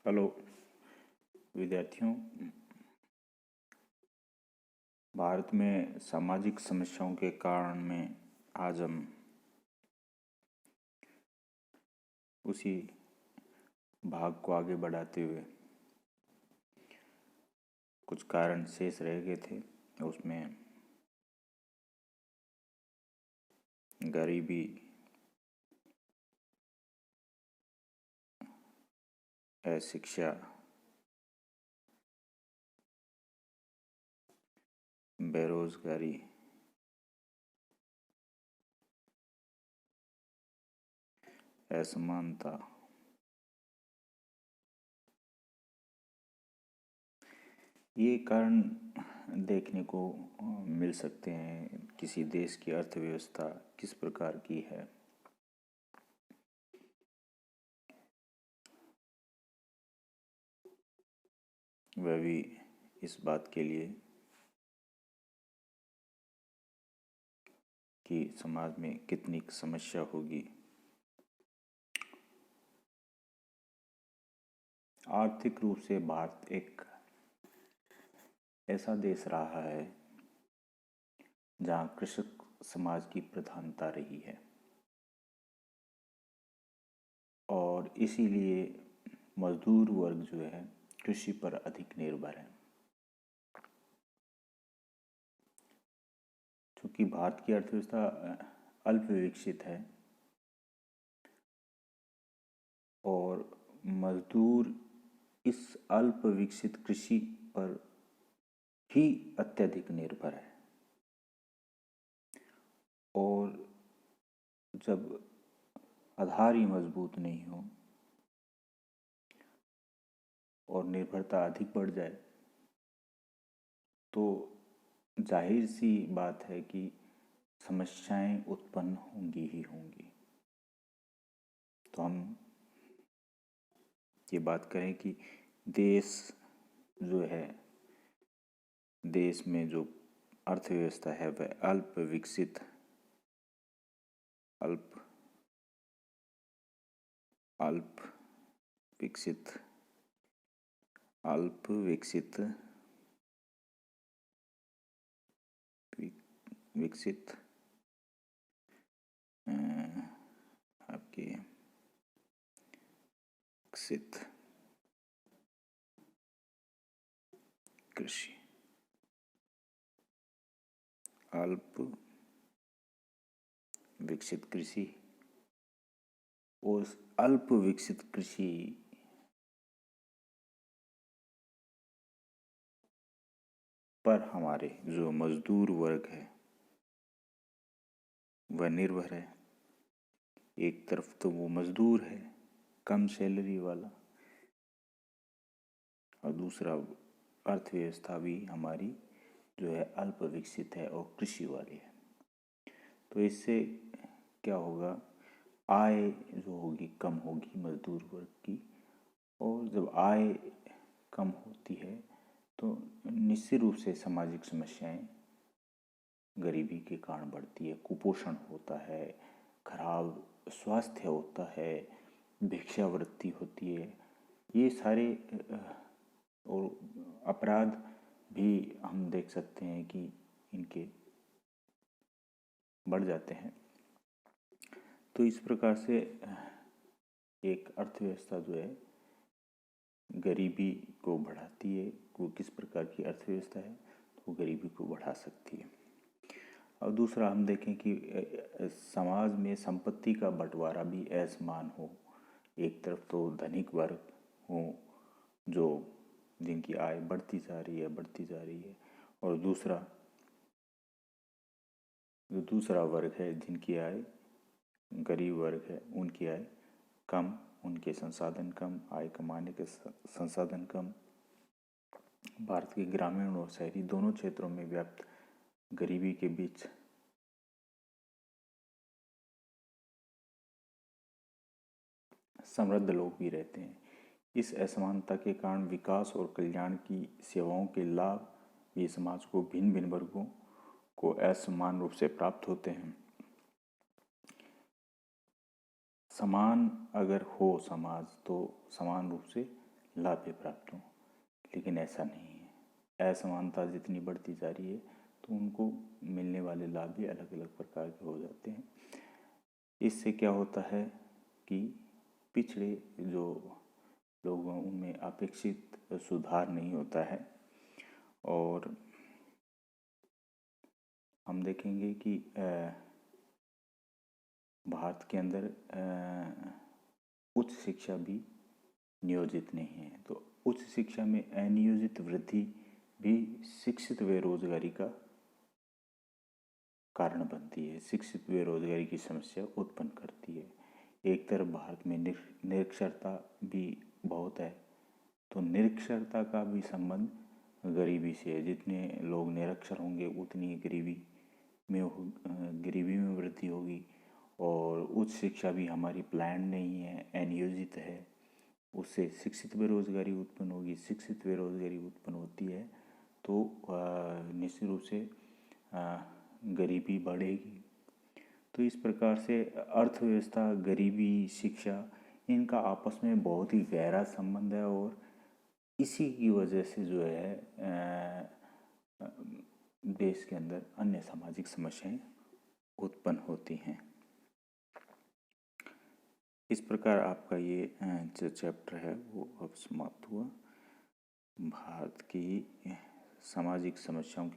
Hello विद्यार्थियों। भारत में सामाजिक समस्याओं के कारण में आज हम उसी भाग को आगे बढ़ाते हुए कुछ कारण शेष रह गए थे। उसमें गरीबी, अशिक्षा, बेरोजगारी, असमानता, ये कारण देखने को मिल सकते हैं। किसी देश की अर्थव्यवस्था किस प्रकार की है, वह भी इस बात के लिए कि समाज में कितनी समस्या होगी। आर्थिक रूप से भारत एक ऐसा देश रहा है जहाँ कृषक समाज की प्रधानता रही है और इसीलिए मजदूर वर्ग जो है कृषि पर अधिक निर्भर है। चूँकि भारत की अर्थव्यवस्था अल्प विकसित है और मजदूर इस अल्प विकसित कृषि पर ही अत्यधिक निर्भर है, और जब आधार ही मजबूत नहीं हो और निर्भरता अधिक बढ़ जाए तो जाहिर सी बात है कि समस्याएं उत्पन्न होंगी ही होंगी। तो हम ये बात करें कि देश जो है, देश में जो अर्थव्यवस्था है वह अल्प विकसित विकसित आपके विकसित कृषि, अल्प विकसित कृषि, उस अल्प विकसित कृषि पर हमारे जो मजदूर वर्ग है वह निर्भर है। एक तरफ तो वो मजदूर है कम सैलरी वाला, और दूसरा अर्थव्यवस्था भी हमारी जो है अल्प विकसित है और कृषि वाली है। तो इससे क्या होगा, आय जो होगी कम होगी मजदूर वर्ग की, और जब आय कम होती है तो निश्चित रूप से सामाजिक समस्याएं गरीबी के कारण बढ़ती है। कुपोषण होता है, खराब स्वास्थ्य होता है, भिक्षावृत्ति होती है, ये सारे और अपराध भी हम देख सकते हैं कि इनके बढ़ जाते हैं। तो इस प्रकार से एक अर्थव्यवस्था जो है गरीबी को बढ़ाती है। वो किस प्रकार की अर्थव्यवस्था है तो वो गरीबी को बढ़ा सकती है। और दूसरा हम देखें कि समाज में संपत्ति का बंटवारा भी असमान हो। एक तरफ तो धनिक वर्ग हो जो जिनकी आय बढ़ती जा रही है, और दूसरा वर्ग है जिनकी आय, गरीब वर्ग है, उनकी आय कम, उनके संसाधन कम, आय कमाने के संसाधन कम। भारत के ग्रामीण और शहरी दोनों क्षेत्रों में व्याप्त गरीबी के बीच समृद्ध लोग भी रहते हैं। इस असमानता के कारण विकास और कल्याण की सेवाओं के लाभ भी समाज को भिन्न भिन्न वर्गों को असमान रूप से प्राप्त होते हैं। समान अगर हो समाज तो समान रूप से लाभ भी प्राप्त हों, लेकिन ऐसा नहीं है। असमानता जितनी बढ़ती जा रही है तो उनको मिलने वाले लाभ भी अलग अलग प्रकार के हो जाते हैं। इससे क्या होता है कि पिछड़े जो लोग हैं उनमें अपेक्षित सुधार नहीं होता है। और हम देखेंगे कि भारत के अंदर उच्च शिक्षा भी नियोजित नहीं है, तो उच्च शिक्षा में अनियोजित वृद्धि भी शिक्षित बेरोजगारी का कारण बनती है, शिक्षित बेरोजगारी की समस्या उत्पन्न करती है। एक तरफ भारत में निरक्षरता भी बहुत है, तो निरक्षरता का भी संबंध गरीबी से है। जितने लोग निरक्षर होंगे उतनी गरीबी में वृद्धि होगी। और उच्च शिक्षा भी हमारी प्लान नहीं है, अनियोजित है, उससे शिक्षित बेरोजगारी उत्पन्न होगी। शिक्षित बेरोजगारी उत्पन्न होती है तो निश्चित रूप से गरीबी बढ़ेगी। तो इस प्रकार से अर्थव्यवस्था, गरीबी, शिक्षा, इनका आपस में बहुत ही गहरा संबंध है। और इसी की वजह से जो है देश के अंदर अन्य सामाजिक समस्याएं उत्पन्न होती हैं। इस प्रकार आपका ये जो चैप्टर है वो अब समाप्त हुआ। भारत की सामाजिक समस्याओं